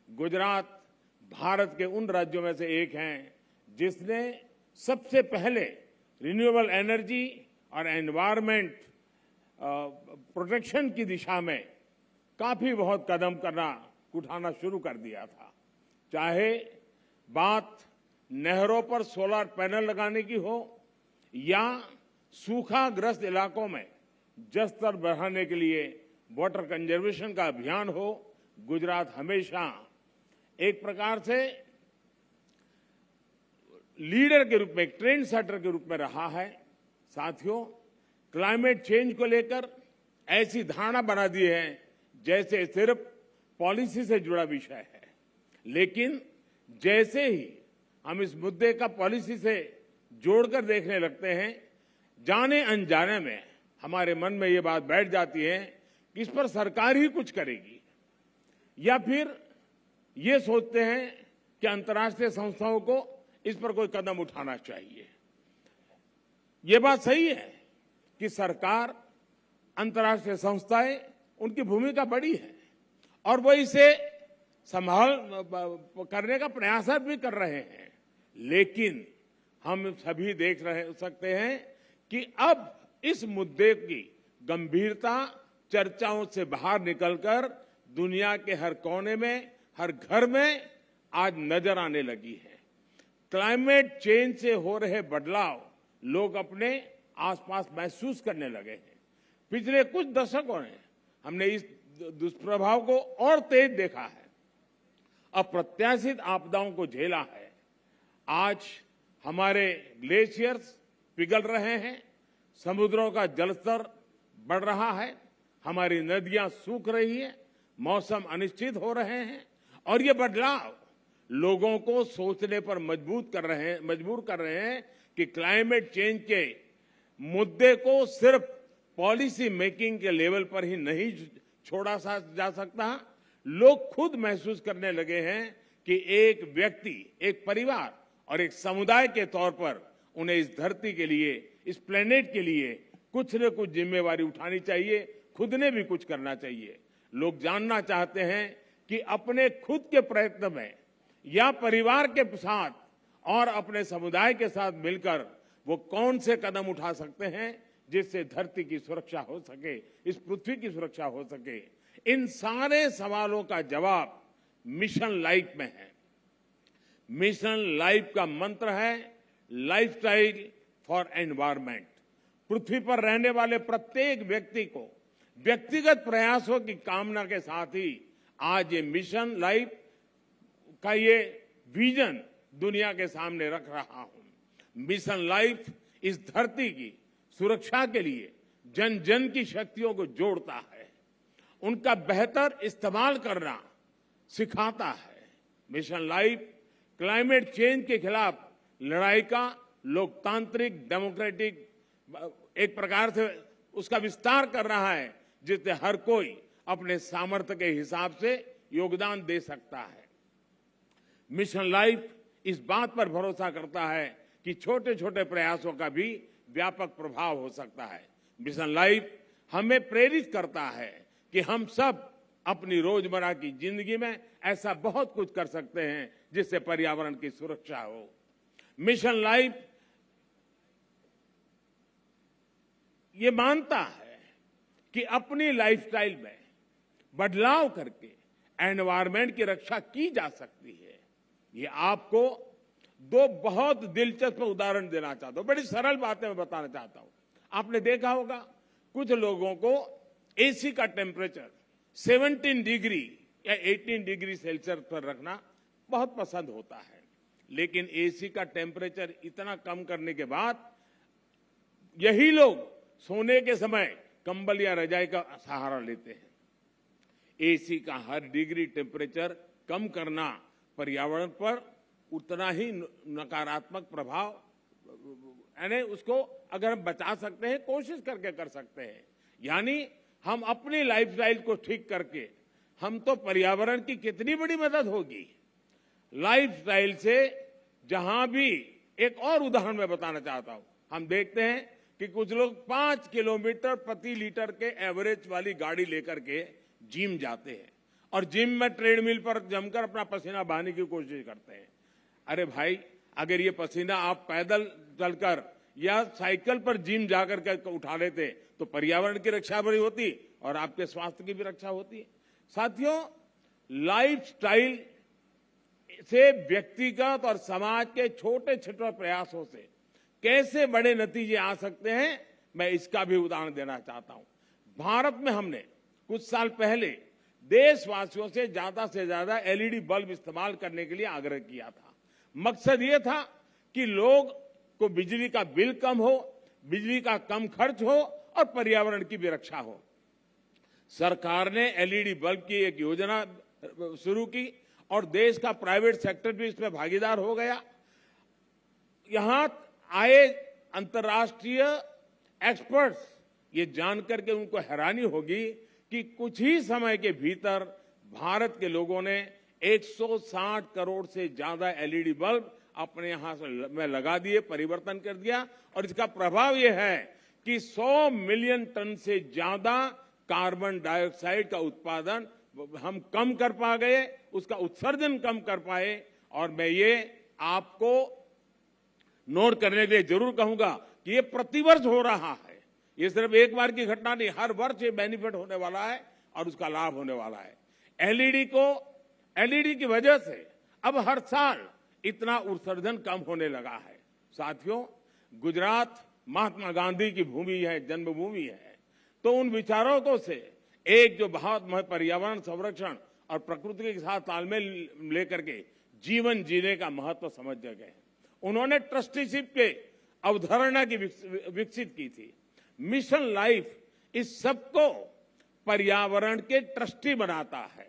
गुजरात भारत के उन राज्यों में से एक है जिसने सबसे पहले रिन्यूएबल एनर्जी और एनवायरमेंट प्रोटेक्शन की दिशा में काफी बहुत कदम उठाना शुरू कर दिया था। चाहे बात नहरों पर सोलर पैनल लगाने की हो या सूखाग्रस्त इलाकों में जल स्तर बढ़ाने के लिए वाटर कंजर्वेशन का अभियान हो, गुजरात हमेशा एक प्रकार से लीडर के रूप में, ट्रेंड सेटर के रूप में रहा है। साथियों, क्लाइमेट चेंज को लेकर ऐसी धारणा बना दी है जैसे सिर्फ पॉलिसी से जुड़ा विषय है, लेकिन जैसे ही हम इस मुद्दे का पॉलिसी से जोड़कर देखने लगते हैं, जाने अनजाने में हमारे मन में ये बात बैठ जाती है कि इस पर सरकार ही कुछ करेगी, या फिर ये सोचते हैं कि अंतर्राष्ट्रीय संस्थाओं को इस पर कोई कदम उठाना चाहिए। ये बात सही है कि सरकार, अंतर्राष्ट्रीय संस्थाएं, उनकी भूमिका बड़ी है और वो इसे संभाल करने का प्रयास भी कर रहे हैं, लेकिन हम सभी देख सकते हैं कि अब इस मुद्दे की गंभीरता चर्चाओं से बाहर निकलकर दुनिया के हर कोने में, हर घर में आज नजर आने लगी है। क्लाइमेट चेंज से हो रहे बदलाव लोग अपने आसपास महसूस करने लगे हैं। पिछले कुछ दशकों में हमने इस दुष्प्रभाव को और तेज देखा है, अप्रत्याशित आपदाओं को झेला है। आज हमारे ग्लेशियर्स पिघल रहे हैं, समुद्रों का जलस्तर बढ़ रहा है, हमारी नदियां सूख रही है, मौसम अनिश्चित हो रहे हैं और ये बदलाव लोगों को सोचने पर मजबूर कर रहे हैं कि क्लाइमेट चेंज के मुद्दे को सिर्फ पॉलिसी मेकिंग के लेवल पर ही नहीं छोड़ा जा सकता। लोग खुद महसूस करने लगे हैं कि एक व्यक्ति, एक परिवार और एक समुदाय के तौर पर उन्हें इस धरती के लिए, इस प्लेनेट के लिए कुछ न कुछ जिम्मेवारी उठानी चाहिए, खुद ने भी कुछ करना चाहिए। लोग जानना चाहते हैं कि अपने खुद के प्रयत्न में या परिवार के साथ और अपने समुदाय के साथ मिलकर वो कौन से कदम उठा सकते हैं जिससे धरती की सुरक्षा हो सके, इस पृथ्वी की सुरक्षा हो सके। इन सारे सवालों का जवाब मिशन लाइफ में है। मिशन लाइफ का मंत्र है लाइफस्टाइल फॉर एनवायरमेंट। पृथ्वी पर रहने वाले प्रत्येक व्यक्ति को व्यक्तिगत प्रयासों की कामना के साथ ही आज ये मिशन लाइफ का ये विजन दुनिया के सामने रख रहा हूं। मिशन लाइफ इस धरती की सुरक्षा के लिए जन जन की शक्तियों को जोड़ता है, उनका बेहतर इस्तेमाल करना सिखाता है। मिशन लाइफ क्लाइमेट चेंज के खिलाफ लड़ाई का लोकतांत्रिक, डेमोक्रेटिक एक प्रकार से उसका विस्तार कर रहा है, जिससे हर कोई अपने सामर्थ्य के हिसाब से योगदान दे सकता है। मिशन लाइफ इस बात पर भरोसा करता है कि छोटे छोटे प्रयासों का भी व्यापक प्रभाव हो सकता है। मिशन लाइफ हमें प्रेरित करता है कि हम सब अपनी रोजमर्रा की जिंदगी में ऐसा बहुत कुछ कर सकते हैं जिससे पर्यावरण की सुरक्षा हो। मिशन लाइफ ये मानता है कि अपनी लाइफस्टाइल में बदलाव करके एनवायरमेंट की रक्षा की जा सकती है। ये आपको दो बहुत दिलचस्प उदाहरण देना चाहता हूं, बड़ी सरल बातें मैं बताना चाहता हूं। आपने देखा होगा कुछ लोगों को एसी का टेम्परेचर 17 डिग्री या 18 डिग्री सेल्सियस पर रखना बहुत पसंद होता है, लेकिन एसी का टेम्परेचर इतना कम करने के बाद यही लोग सोने के समय कंबल या रजाई का सहारा लेते हैं। एसी का हर डिग्री टेम्परेचर कम करना पर्यावरण पर उतना ही नकारात्मक प्रभाव, यानी उसको अगर हम बचा सकते हैं, कोशिश करके कर सकते हैं। यानी हम अपनी लाइफस्टाइल को ठीक करके हम तो पर्यावरण की कितनी बड़ी मदद होगी। लाइफस्टाइल से जहां भी एक और उदाहरण मैं बताना चाहता हूं, हम देखते हैं कि कुछ लोग 5 किलोमीटर प्रति लीटर के एवरेज वाली गाड़ी लेकर के जिम जाते हैं और जिम में ट्रेडमिल पर जमकर अपना पसीना बहाने की कोशिश करते हैं। अरे भाई, अगर ये पसीना आप पैदल चलकर या साइकिल पर जिम जाकर के उठा लेते तो पर्यावरण की रक्षा भी होती और आपके स्वास्थ्य की भी रक्षा होती। साथियों, लाइफस्टाइल से व्यक्तिगत और समाज के छोटे छोटे प्रयासों से कैसे बड़े नतीजे आ सकते हैं, मैं इसका भी उदाहरण देना चाहता हूं। भारत में हमने कुछ साल पहले देशवासियों से ज्यादा एलईडी बल्ब इस्तेमाल करने के लिए आग्रह किया था। मकसद ये था कि लोग को बिजली का बिल कम हो, बिजली का कम खर्च हो और पर्यावरण की भी रक्षा हो। सरकार ने एलईडी बल्ब की एक योजना शुरू की और देश का प्राइवेट सेक्टर भी इसमें भागीदार हो गया। यहां आए अंतर्राष्ट्रीय एक्सपर्ट्स ये जानकर के उनको हैरानी होगी कि कुछ ही समय के भीतर भारत के लोगों ने 160 करोड़ से ज्यादा एलईडी बल्ब अपने यहां में लगा दिए, परिवर्तन कर दिया। और इसका प्रभाव यह है कि 100 मिलियन टन से ज्यादा कार्बन डाइऑक्साइड का उत्पादन हम कम कर पा गए, उसका उत्सर्जन कम कर पाए। और मैं ये आपको नोट करने के लिए जरूर कहूंगा कि ये प्रतिवर्ष हो रहा है, ये सिर्फ एक बार की घटना नहीं, हर वर्ष ये बेनिफिट होने वाला है और उसका लाभ होने वाला है। एलईडी की वजह से अब हर साल इतना उत्सर्जन कम होने लगा है। साथियों, गुजरात महात्मा गांधी की भूमि है, जन्मभूमि है, तो उन विचारकों से एक जो बहुत पर्यावरण संरक्षण और प्रकृति के साथ तालमेल लेकर के जीवन जीने का महत्व समझ गए। उन्होंने ट्रस्टीशिप के अवधारणा की विकसित की थी। मिशन लाइफ इस सबको पर्यावरण के ट्रस्टी बनाता है।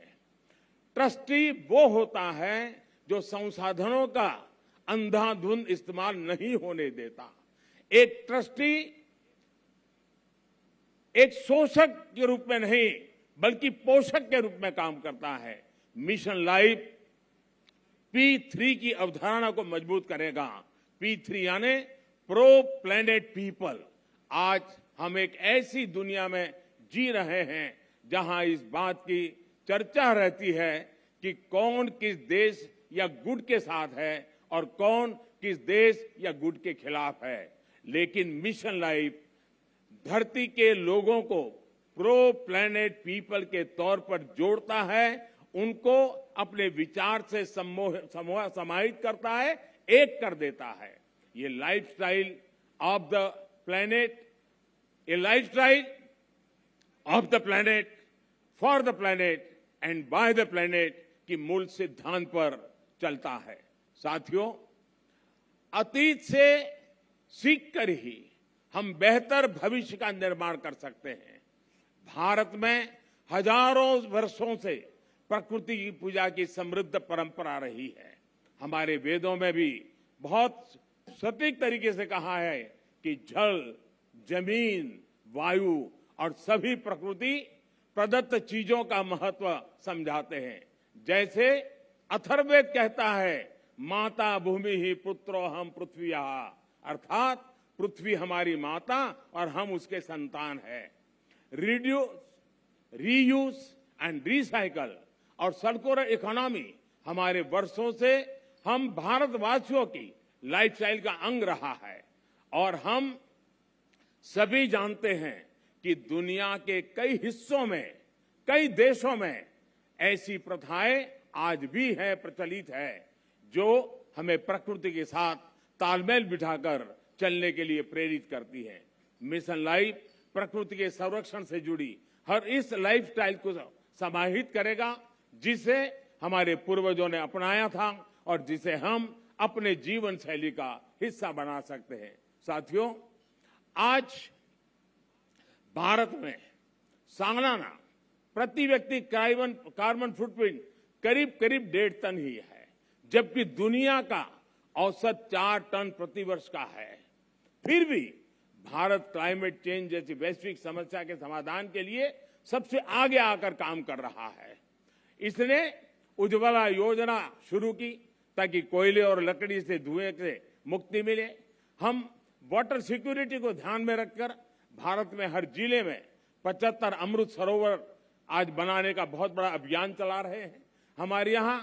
ट्रस्टी वो होता है जो संसाधनों का अंधाधुंध इस्तेमाल नहीं होने देता। एक ट्रस्टी एक शोषक के रूप में नहीं बल्कि पोषक के रूप में काम करता है। मिशन लाइफ P3 की अवधारणा को मजबूत करेगा। P3 यानी प्रो प्लेनेट पीपल। आज हम एक ऐसी दुनिया में जी रहे हैं जहां इस बात की चर्चा रहती है कि कौन किस देश या गुट के साथ है और कौन किस देश या गुट के खिलाफ है। लेकिन मिशन लाइफ धरती के लोगों को प्रो प्लेनेट पीपल के तौर पर जोड़ता है, उनको अपने विचार से समाहित करता है, एक कर देता है। ये लाइफस्टाइल ऑफ द प्लेनेट, ये lifestyle of the planet, for the planet and by the planet की मूल सिद्धांत पर चलता है। साथियों, अतीत से सीख कर ही हम बेहतर भविष्य का निर्माण कर सकते हैं। भारत में हजारों वर्षों से प्रकृति की पूजा की समृद्ध परंपरा रही है। हमारे वेदों में भी बहुत सटीक तरीके से कहा है कि जल, जमीन, वायु और सभी प्रकृति प्रदत्त चीजों का महत्व समझाते हैं। जैसे अथर्ववेद कहता है, माता भूमि ही पुत्रो हम पृथ्वीया, अर्थात पृथ्वी हमारी माता और हम उसके संतान हैं। रिड्यूस, रीयूज एंड रिसाइकल और सर्कुलर इकोनॉमी हमारे वर्षों से हम भारतवासियों की लाइफस्टाइल का अंग रहा है। और हम सभी जानते हैं कि दुनिया के कई हिस्सों में, कई देशों में ऐसी प्रथाएं आज भी है, प्रचलित है, जो हमें प्रकृति के साथ तालमेल बिठाकर चलने के लिए प्रेरित करती है। मिशन लाइफ प्रकृति के संरक्षण से जुड़ी हर इस लाइफस्टाइल को समाहित करेगा, जिसे हमारे पूर्वजों ने अपनाया था और जिसे हम अपने जीवन शैली का हिस्सा बना सकते हैं। साथियों, आज भारत में सालाना प्रति व्यक्ति कार्बन फुटप्रिंट करीब 1.5 टन ही है, जबकि दुनिया का औसत 4 टन प्रतिवर्ष का है। फिर भी भारत क्लाइमेट चेंज जैसी वैश्विक समस्या के समाधान के लिए सबसे आगे आकर काम कर रहा है। इसने उज्ज्वला योजना शुरू की ताकि कोयले और लकड़ी से धुएं से मुक्ति मिले। हम वाटर सिक्योरिटी को ध्यान में रखकर भारत में हर जिले में 75 अमृत सरोवर आज बनाने का बहुत बड़ा अभियान चला रहे हैं। हमारे यहाँ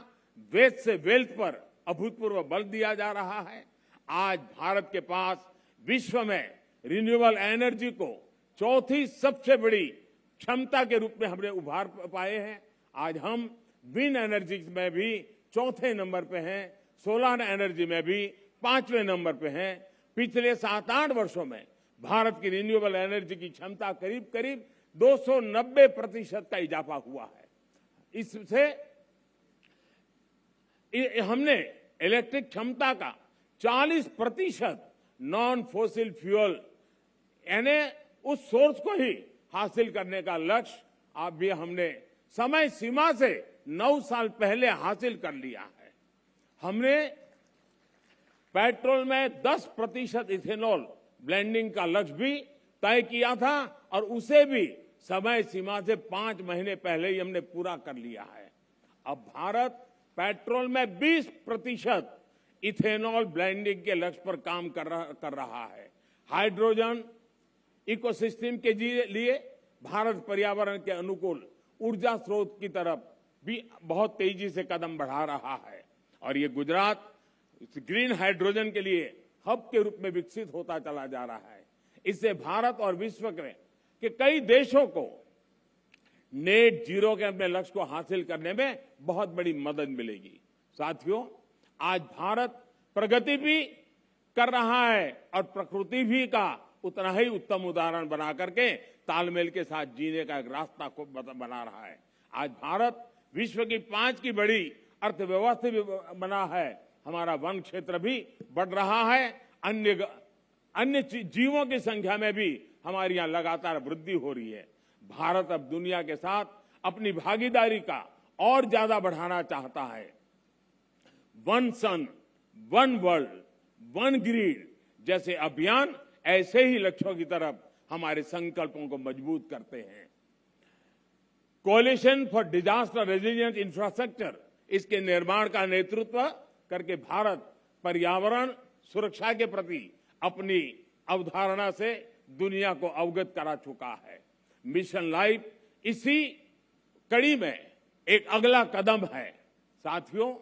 वेस्ट से वेल्थ पर अभूतपूर्व बल दिया जा रहा है। आज भारत के पास विश्व में रिन्यूएबल एनर्जी को चौथी सबसे बड़ी क्षमता के रूप में हमने उभार पाए हैं। आज हम विंड एनर्जी में भी चौथे नंबर पे हैं, सोलर एनर्जी में भी 5वें नंबर पे हैं। पिछले 7-8 वर्षों में भारत की रिन्यूएबल एनर्जी की क्षमता करीब करीब 290% का इजाफा हुआ है। इससे हमने इलेक्ट्रिक क्षमता का 40% नॉन फॉसिल फ्यूल यानी उस सोर्स को ही हासिल करने का लक्ष्य अब भी हमने समय सीमा से 9 साल पहले हासिल कर लिया है। हमने पेट्रोल में 10% इथेनॉल ब्लेंडिंग का लक्ष्य भी तय किया था और उसे भी समय सीमा से 5 महीने पहले ही हमने पूरा कर लिया है। अब भारत पेट्रोल में 20% इथेनॉल ब्लेंडिंग के लक्ष्य पर काम कर रहा है। हाइड्रोजन इकोसिस्टम के लिए भारत पर्यावरण के अनुकूल ऊर्जा स्रोत की तरफ भी बहुत तेजी से कदम बढ़ा रहा है और ये गुजरात ग्रीन हाइड्रोजन के लिए हब के रूप में विकसित होता चला जा रहा है। इससे भारत और विश्व के कई देशों को नेट जीरो के अपने लक्ष्य को हासिल करने में बहुत बड़ी मदद मिलेगी। साथियों, आज भारत प्रगति भी कर रहा है और प्रकृति भी का उतना ही उत्तम उदाहरण बना करके तालमेल के साथ जीने का एक रास्ता को बना रहा है। आज भारत विश्व की 5 की बड़ी अर्थव्यवस्था भी बना है। हमारा वन क्षेत्र भी बढ़ रहा है। अन्य जीवों की संख्या में भी हमारी यहाँ लगातार वृद्धि हो रही है। भारत अब दुनिया के साथ अपनी भागीदारी का और ज्यादा बढ़ाना चाहता है। वन सन, वन वर्ल्ड, वन ग्रिड जैसे अभियान ऐसे ही लक्ष्यों की तरफ हमारे संकल्पों को मजबूत करते हैं। Coalition for disaster resilient infrastructure, इसके निर्माण का नेतृत्व करके भारत पर्यावरण सुरक्षा के प्रति अपनी अवधारणा से दुनिया को अवगत करा चुका है। मिशन लाइफ इसी कड़ी में एक अगला कदम है। साथियों,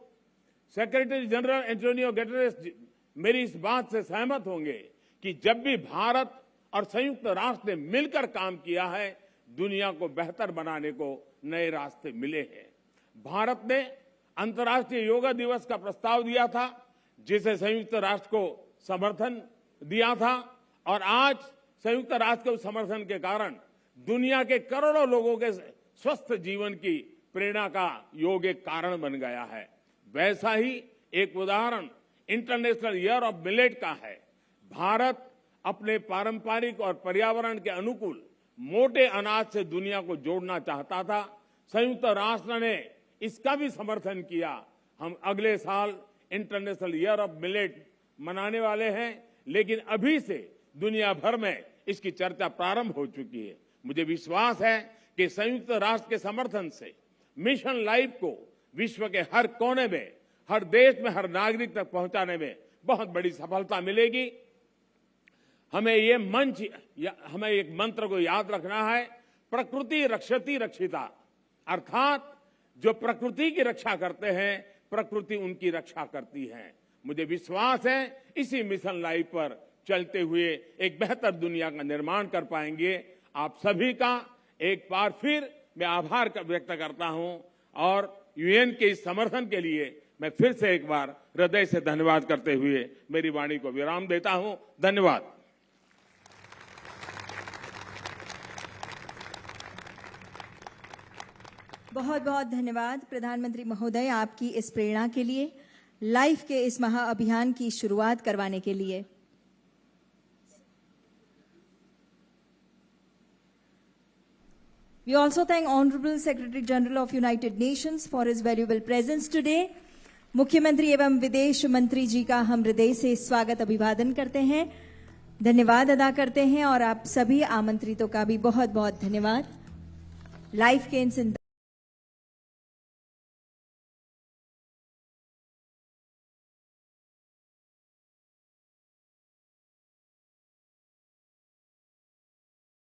सेक्रेटरी जनरल एंटोनियो गुटेरेस मेरी इस बात से सहमत होंगे कि जब भी भारत और संयुक्त राष्ट्र ने मिलकर काम किया है, दुनिया को बेहतर बनाने को नए रास्ते मिले हैं। भारत ने अंतर्राष्ट्रीय योगा दिवस का प्रस्ताव दिया था, जिसे संयुक्त राष्ट्र को समर्थन दिया था और आज संयुक्त राष्ट्र के समर्थन के कारण दुनिया के करोड़ों लोगों के स्वस्थ जीवन की प्रेरणा का योग एक कारण बन गया है। वैसा ही एक उदाहरण इंटरनेशनल ईयर ऑफ मिलेट का है। भारत अपने पारंपरिक और पर्यावरण के अनुकूल मोटे अनाज से दुनिया को जोड़ना चाहता था। संयुक्त राष्ट्र ने इसका भी समर्थन किया। हम अगले साल इंटरनेशनल ईयर ऑफ मिलेट मनाने वाले हैं, लेकिन अभी से दुनिया भर में इसकी चर्चा प्रारंभ हो चुकी है। मुझे विश्वास है कि संयुक्त राष्ट्र के समर्थन से मिशन लाइफ को विश्व के हर कोने में, हर देश में, हर नागरिक तक पहुंचाने में बहुत बड़ी सफलता मिलेगी। हमें एक मंत्र को याद रखना है, प्रकृति रक्षति रक्षिता, अर्थात जो प्रकृति की रक्षा करते हैं, प्रकृति उनकी रक्षा करती है। मुझे विश्वास है इसी मिशन लाइफ पर चलते हुए एक बेहतर दुनिया का निर्माण कर पाएंगे। आप सभी का एक बार फिर मैं आभार व्यक्त करता हूं और यूएन के इस समर्थन के लिए मैं फिर से एक बार हृदय से धन्यवाद करते हुए मेरी वाणी को विराम देता हूं। धन्यवाद। बहुत बहुत धन्यवाद प्रधानमंत्री महोदय, आपकी इस प्रेरणा के लिए, लाइफ के इस महाअभियान की शुरुआत करवाने के लिए। We also thank Honorable Secretary General of United Nations for his valuable presence today. मुख्यमंत्री एवं विदेश मंत्री जी का हम हृदय से स्वागत अभिवादन करते हैं, धन्यवाद अदा करते हैं और आप सभी आमंत्रितों का भी बहुत बहुत धन्यवाद। लाइफ के इन